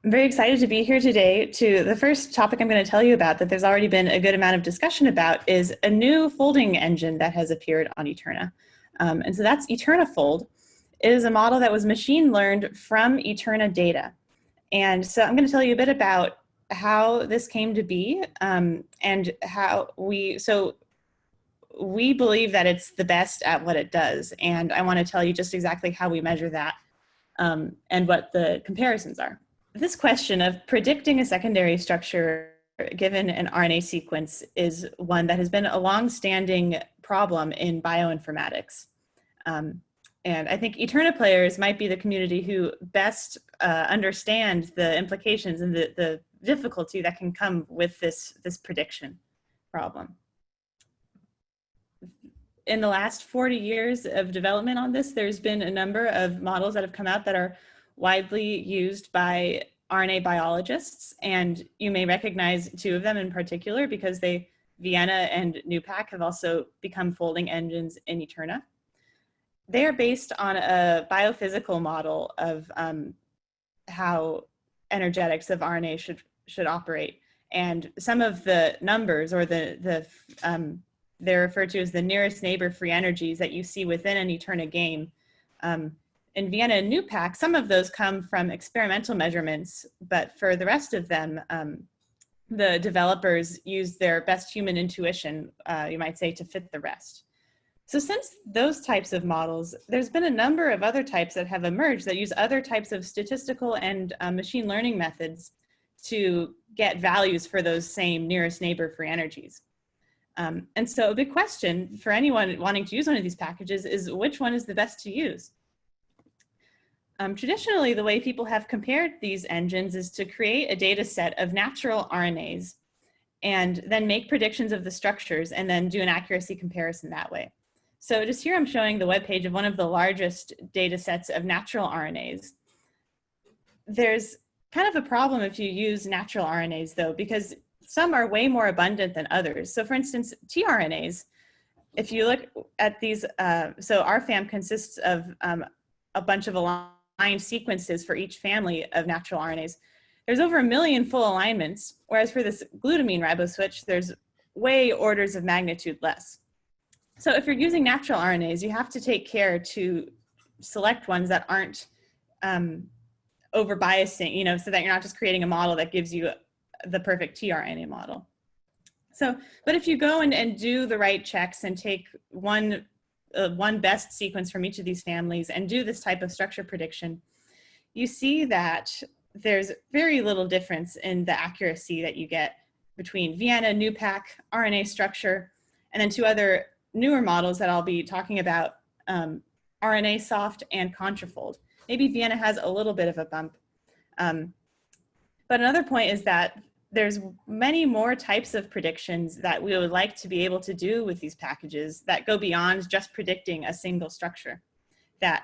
I'm very excited to be here today. The first topic I'm going to tell you about that there's already been a good amount of discussion about is a new folding engine that has appeared on Eterna. And so that's EternaFold. It is a model that was machine learned from Eterna data. And so I'm going to tell you a bit about how this came to be and how we believe that it's the best at what it does. And I want to tell you just exactly how we measure that and what the comparisons are. This question of predicting a secondary structure given an RNA sequence is one that has been a long-standing problem in bioinformatics. And I think Eterna players might be the community who best understand the implications and the difficulty that can come with this prediction problem. In the last 40 years of development on this, there's been a number of models that have come out that are widely used by RNA biologists, and you may recognize two of them in particular because Vienna and NUPAC have also become folding engines in Eterna. They are based on a biophysical model of how energetics of RNA should operate, and some of the numbers or they're referred to as the nearest neighbor free energies that you see within an Eterna game. In Vienna and NUPAC, some of those come from experimental measurements, but for the rest of them, the developers use their best human intuition, you might say, to fit the rest. So since those types of models, there's been a number of other types that have emerged that use other types of statistical and machine learning methods to get values for those same nearest neighbor free energies. And so a big question for anyone wanting to use one of these packages is which one is the best to use? Traditionally, the way people have compared these engines is to create a data set of natural RNAs and then make predictions of the structures and then do an accuracy comparison that way. So just here I'm showing the webpage of one of the largest data sets of natural RNAs. There's kind of a problem if you use natural RNAs though, because some are way more abundant than others. So for instance, tRNAs, if you look at these, so our fam consists of a bunch of aligned sequences for each family of natural RNAs. There's over 1 million full alignments, whereas for this glutamine riboswitch, there's way orders of magnitude less. So if you're using natural RNAs, you have to take care to select ones that aren't over biasing, so that you're not just creating a model that gives you the perfect tRNA model. So, but if you go and do the right checks and take one best sequence from each of these families and do this type of structure prediction, you see that there's very little difference in the accuracy that you get between Vienna, NUPAC, RNA structure, and then two other newer models that I'll be talking about, RNAsoft and ContraFold. Maybe Vienna has a little bit of a bump. But another point is that there's many more types of predictions that we would like to be able to do with these packages that go beyond just predicting a single structure that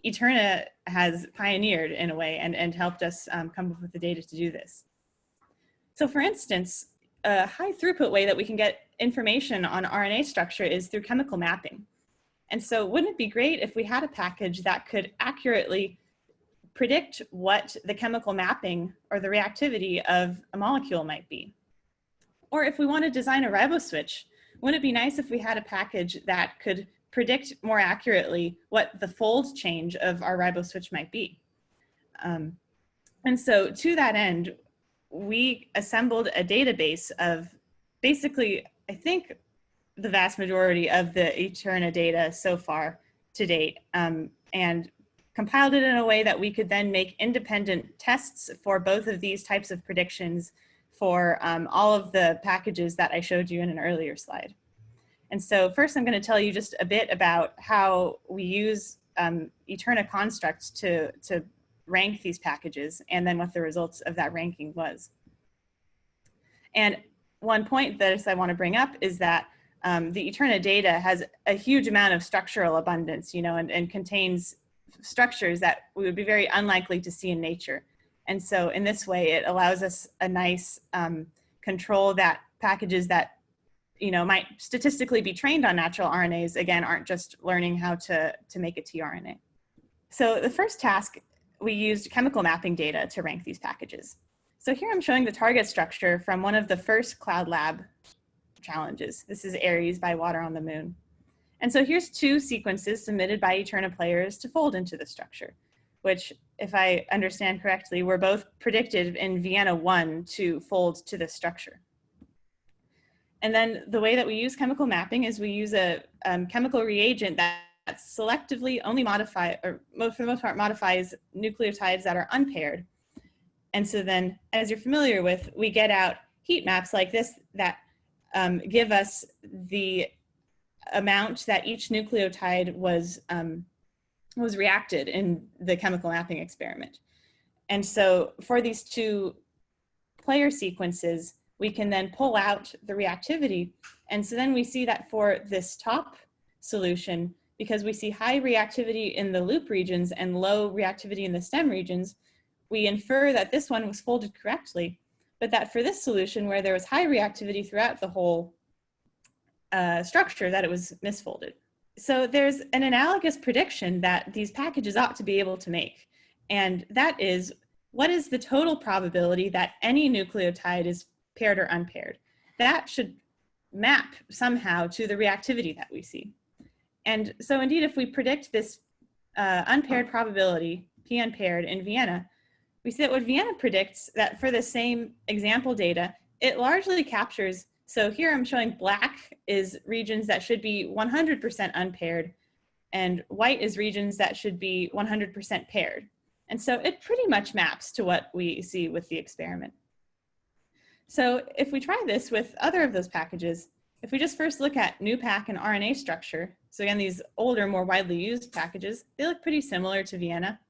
Eterna has pioneered in a way and helped us come up with the data to do this. So for instance, a high throughput way that we can get information on RNA structure is through chemical mapping. And so wouldn't it be great if we had a package that could accurately predict what the chemical mapping or the reactivity of a molecule might be? Or if we want to design a riboswitch, wouldn't it be nice if we had a package that could predict more accurately what the fold change of our riboswitch might be? And so to that end, we assembled a database of basically, I think, the vast majority of the Eterna data so far to date, and compiled it in a way that we could then make independent tests for both of these types of predictions for all of the packages that I showed you in an earlier slide. And so first I'm going to tell you just a bit about how we use Eterna constructs to rank these packages and then what the results of that ranking was. And one point that I want to bring up is that the Eterna data has a huge amount of structural abundance, and contains structures that we would be very unlikely to see in nature. And so in this way, it allows us a nice control that packages that might statistically be trained on natural RNAs, again, aren't just learning how to make a tRNA. So the first task we used chemical mapping data to rank these packages. So here I'm showing the target structure from one of the first Cloud Lab challenges. This is Aries by Water on the Moon. And so here's two sequences submitted by Eterna players to fold into the structure, which, if I understand correctly, were both predicted in Vienna 1 to fold to this structure. And then the way that we use chemical mapping is we use a chemical reagent that selectively only modify, or for the most part, modifies nucleotides that are unpaired. And so then, as you're familiar with, we get out heat maps like this that give us the amount that each nucleotide was reacted in the chemical mapping experiment. And so for these two player sequences, we can then pull out the reactivity. And so then we see that for this top solution, because we see high reactivity in the loop regions and low reactivity in the stem regions, we infer that this one was folded correctly, but that for this solution where there was high reactivity throughout the whole structure, that it was misfolded. So there's an analogous prediction that these packages ought to be able to make. And that is, what is the total probability that any nucleotide is paired or unpaired? That should map somehow to the reactivity that we see. And so indeed, if we predict this unpaired probability, P unpaired in Vienna, we see that what Vienna predicts that for the same example data, it largely captures. So here I'm showing black is regions that should be 100% unpaired, and white is regions that should be 100% paired. And so it pretty much maps to what we see with the experiment. So if we try this with other of those packages, if we just first look at NUPAC and RNA structure, so again, these older, more widely used packages, they look pretty similar to Vienna.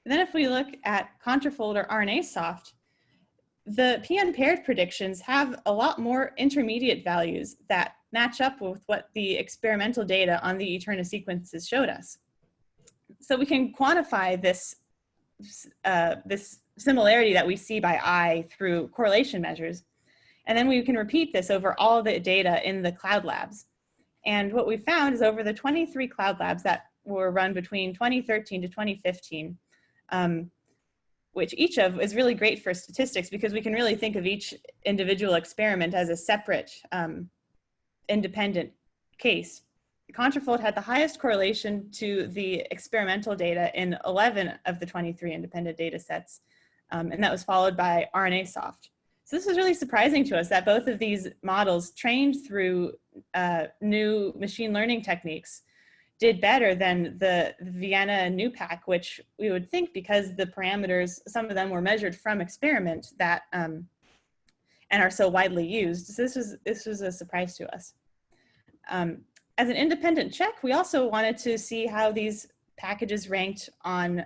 And then if we look at ContraFold or RNA-soft, the P unpaired predictions have a lot more intermediate values that match up with what the experimental data on the Eterna sequences showed us. So we can quantify this, this similarity that we see by eye through correlation measures. And then we can repeat this over all the data in the cloud labs. And what we found is over the 23 cloud labs that were run between 2013 to 2015, which each of is really great for statistics because we can really think of each individual experiment as a separate independent case. ContraFold had the highest correlation to the experimental data in 11 of the 23 independent data sets, and that was followed by RNA-soft. So this was really surprising to us that both of these models trained through new machine learning techniques did better than the Vienna and NUPAC, which we would think because the parameters, some of them were measured from experiment that and are so widely used. So this was a surprise to us. As an independent check, we also wanted to see how these packages ranked on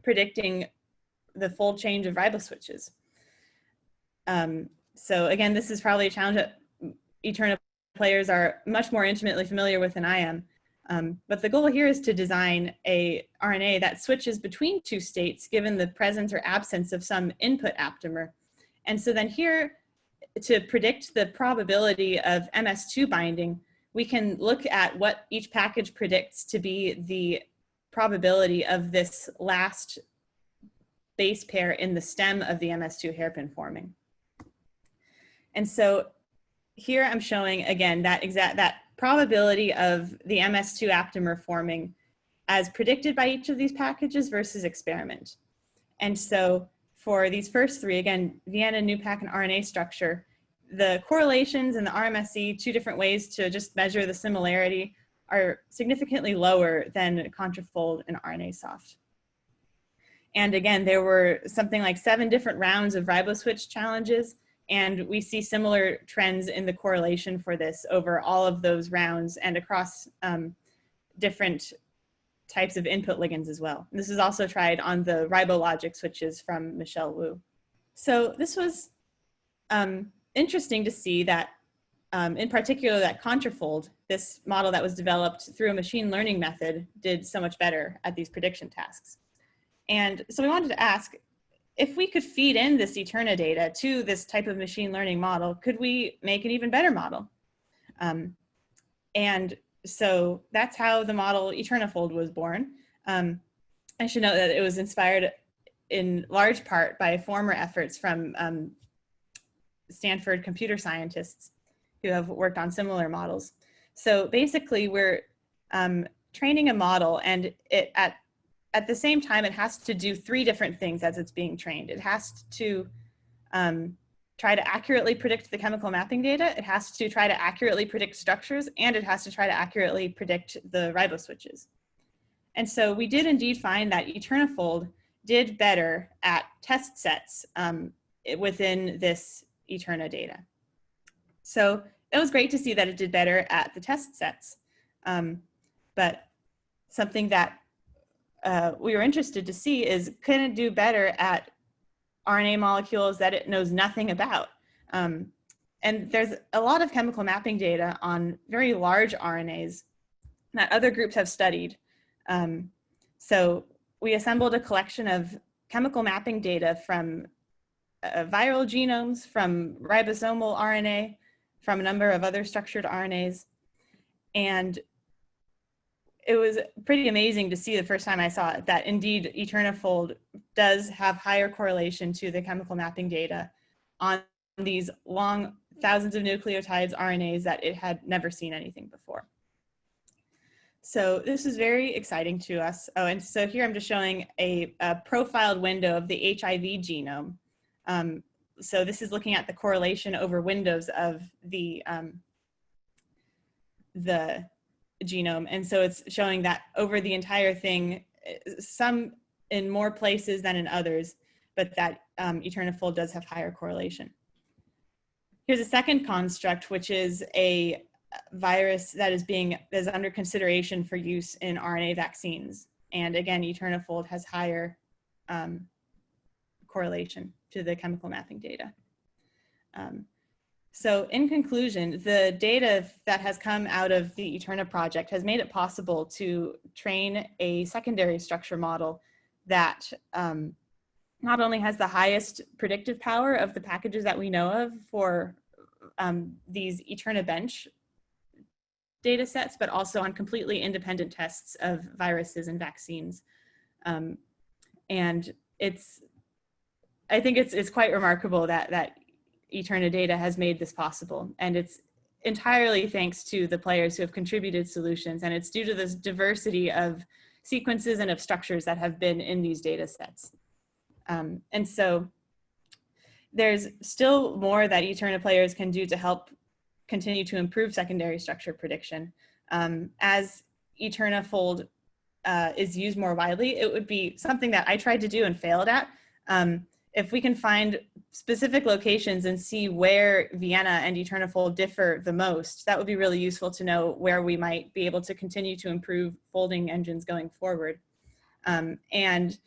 predicting the fold change of riboswitches. So again, this is probably a challenge that Eterna players are much more intimately familiar with than I am. But the goal here is to design a RNA that switches between two states given the presence or absence of some input aptamer. And so then here, to predict the probability of MS2 binding, we can look at what each package predicts to be the probability of this last base pair in the stem of the MS2 hairpin forming. And so here I'm showing, again, that probability of the MS2 aptamer forming as predicted by each of these packages versus experiment. And so for these first three, again, Vienna, NUPAC, and RNA structure, the correlations and the RMSE, two different ways to just measure the similarity, are significantly lower than ContraFold and RNA-soft. And again, there were something like 7 different rounds of Riboswitch challenges, and we see similar trends in the correlation for this over all of those rounds and across different types of input ligands as well. And this is also tried on the ribologic switches from Michelle Wu. So this was interesting to see that, in particular, that ContraFold, this model that was developed through a machine learning method, did so much better at these prediction tasks. And so we wanted to ask, if we could feed in this Eterna data to this type of machine learning model, could we make an even better model? And so that's how the model EternaFold was born. I should note that it was inspired in large part by former efforts from Stanford computer scientists who have worked on similar models. So basically, we're training a model, and it at the same time, it has to do three different things as it's being trained. It has to try to accurately predict the chemical mapping data, it has to try to accurately predict structures, and it has to try to accurately predict the riboswitches. And so we did indeed find that EternaFold did better at test sets within this Eterna data. So it was great to see that it did better at the test sets. But something that we were interested to see is, can it do better at RNA molecules that it knows nothing about? And there's a lot of chemical mapping data on very large RNAs that other groups have studied. So we assembled a collection of chemical mapping data from viral genomes, from ribosomal RNA, from a number of other structured RNAs. And it was pretty amazing to see the first time I saw it that indeed EternaFold does have higher correlation to the chemical mapping data on these long thousands of nucleotides RNAs that it had never seen anything before. So this is very exciting to us. Oh, and so here I'm just showing a profiled window of the HIV genome. So this is looking at the correlation over windows of the genome. And so it's showing that over the entire thing, some in more places than in others, but that EternaFold does have higher correlation. Here's a second construct, which is a virus that is under consideration for use in RNA vaccines. And again, EternaFold has higher correlation to the chemical mapping data. So in conclusion, the data that has come out of the Eterna project has made it possible to train a secondary structure model that not only has the highest predictive power of the packages that we know of for these Eterna bench data sets, but also on completely independent tests of viruses and vaccines. And I think it's quite remarkable that Eterna data has made this possible. And it's entirely thanks to the players who have contributed solutions. And it's due to this diversity of sequences and of structures that have been in these data sets. And so there's still more that Eterna players can do to help continue to improve secondary structure prediction. As EternaFold is used more widely, it would be something that I tried to do and failed at. If we can find specific locations and see where Vienna and EternaFold differ the most, that would be really useful to know where we might be able to continue to improve folding engines going forward. And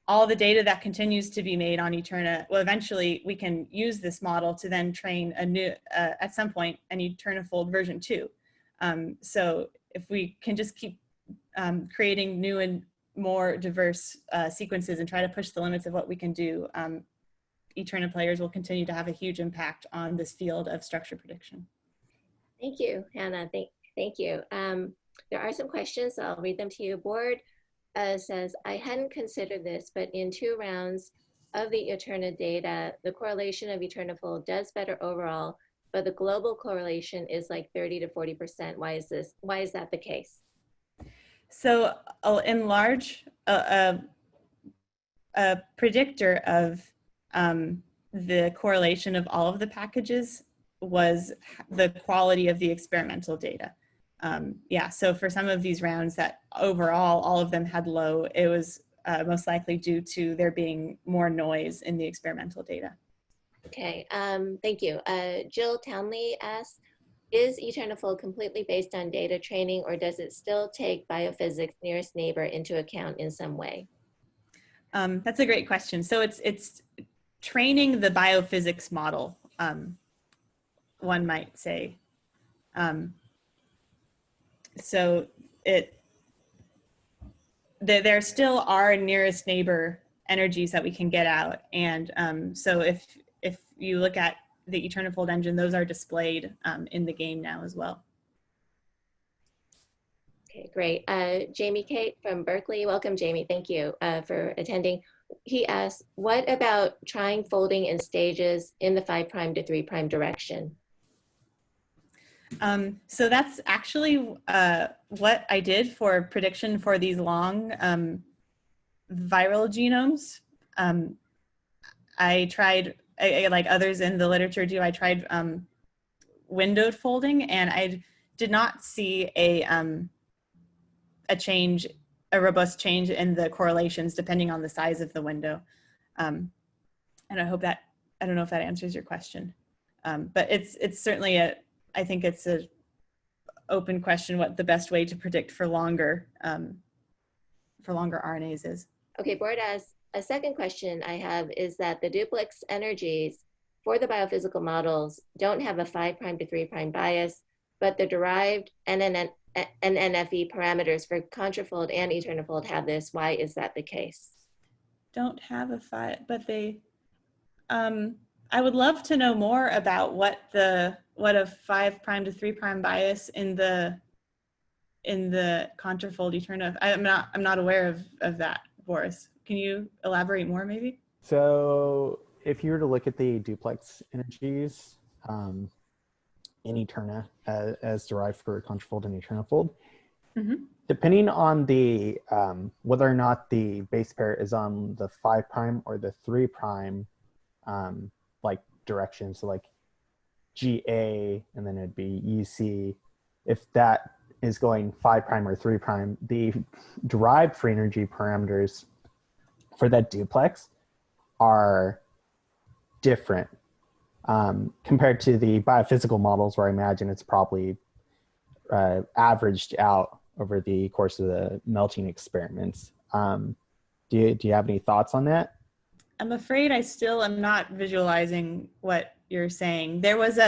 all the data that continues to be made on Eterna, well, eventually we can use this model to then train a new, at some point, an EternaFold version 2. So if we can just keep creating new and more diverse sequences and try to push the limits of what we can do, Eterna players will continue to have a huge impact on this field of structure prediction. Thank you, Hannah. Thank you. There are some questions, so I'll read them to you. Board says, I hadn't considered this, but in 2 rounds of the Eterna data, the correlation of EternaFold does better overall, but the global correlation is like 30 to 40%. Why is this? Why is that the case? So in large, a predictor of the correlation of all of the packages was the quality of the experimental data. Yeah, so for some of these rounds that overall all of them had low, it was most likely due to there being more noise in the experimental data. Okay, thank you. Jill Townley asks, is EternaFold completely based on data training, or does it still take biophysics nearest neighbor into account in some way? That's a great question. So it's training the biophysics model, one might say. So there still are nearest neighbor energies that we can get out. And so if you look at the EternaFold engine, those are displayed in the game now as well. Okay, great. Jamie Kate from Berkeley. Welcome, Jamie. Thank you for attending. He asked, what about trying folding in stages in the 5' to 3' direction? So that's actually what I did for prediction for these long viral genomes. I tried, like others in the literature do, I tried windowed folding, and I did not see change, a robust change in the correlations depending on the size of the window. And I hope that, I don't know if that answers your question, but it's certainly I think it's a open question what the best way to predict for longer RNAs is. Okay, board asks, a second question I have is that the duplex energies for the biophysical models don't have a 5' to 3' bias, but the derived NNFE parameters for contrafold and EternaFold have this. Why is that the case? Don't have a 5, but they, I would love to know more about what a 5' to 3' bias in the contrafold Eterna. I'm not aware of that, Boris. Can you elaborate more, maybe? So if you were to look at the duplex energies in Eterna as derived for contrafold and EternaFold, depending on the whether or not the base pair is on the 5' or the 3' like direction, so like GA and then it'd be EC, if that is going 5' or 3', the derived free energy parameters for that duplex are different compared to the biophysical models, where I imagine it's probably averaged out over the course of the melting experiments. Do you have any thoughts on that? I'm afraid I still am not visualizing what you're saying. There was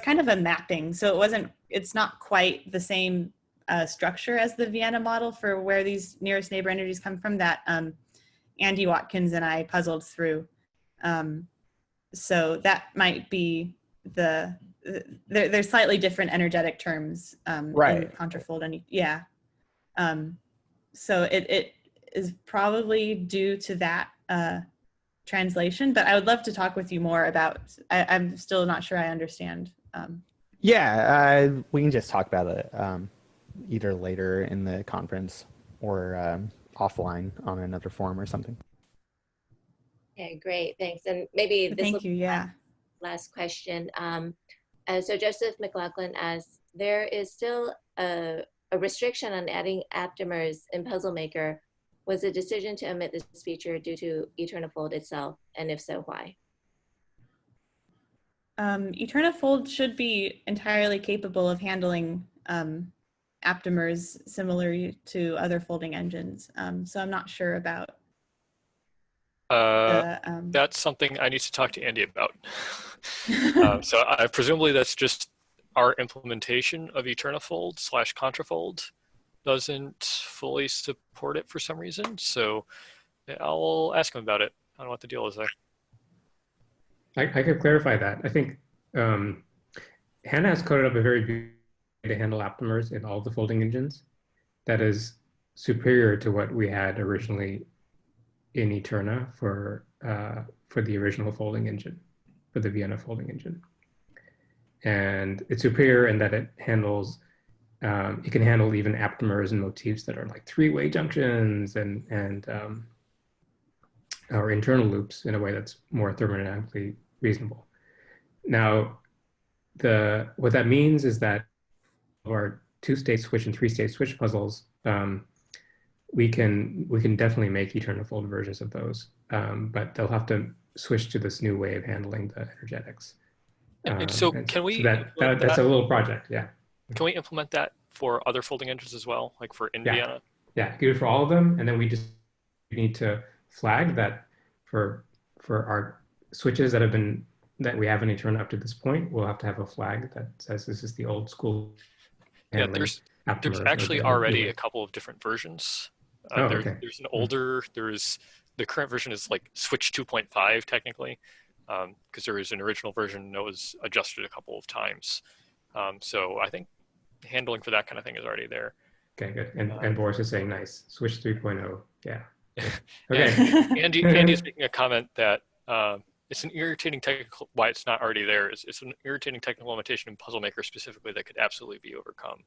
kind of a mapping, so it's not quite the same structure as the Vienna model for where these nearest neighbor energies come from that Andy Watkins and I puzzled through. So that might be there's slightly different energetic terms Right. in contrafold, and yeah. So it is probably due to that translation, but I would love to talk with you more about, I'm still not sure I understand. Yeah, we can just talk about it either later in the conference or offline on another forum or something. Okay, great, thanks. And maybe this Thank you, yeah. Last question. So Joseph McLaughlin asks, there is still a restriction on adding aptamers in Puzzle Maker. Was the decision to omit this feature due to EternaFold itself? And if so, why? EternaFold should be entirely capable of handling aptamers similar to other folding engines. So I'm not sure about that's something I need to talk to Andy about. So presumably that's just our implementation of EternaFold / contrafold doesn't fully support it for some reason. So I'll ask him about it. I don't know what the deal is there. I could clarify that. I think Hannah has coded up a very good way to handle aptamers in all the folding engines that is superior to what we had originally in Eterna for the original folding engine, for the Vienna folding engine. And it's superior in that it handles, it can handle even aptamers and motifs that are like three-way junctions and or internal loops in a way that's more thermodynamically reasonable. Now, what that means is that our two-state switch and three-state switch puzzles, we can definitely make EternaFold versions of those, but they'll have to switch to this new way of handling the energetics. So can we? So that's a little project, yeah. Can we implement that for other folding engines as well, like for Indiana? Yeah, do it for all of them, and then we need to flag that for our switches that we have in Eterna up to this point. We'll have to have a flag that says this is the old school. Yeah, there's actually already a couple of different versions. Okay. There's an older, the current version is like switch 2.5 technically, because there is an original version that was adjusted a couple of times. So I think handling for that kind of thing is already there. Okay, good. And Boris is saying nice. Switch 3.0. Yeah. And Okay. Andy's making a comment that it's an irritating why it's not already there. It's an irritating technical limitation in Puzzle Maker specifically that could absolutely be overcome.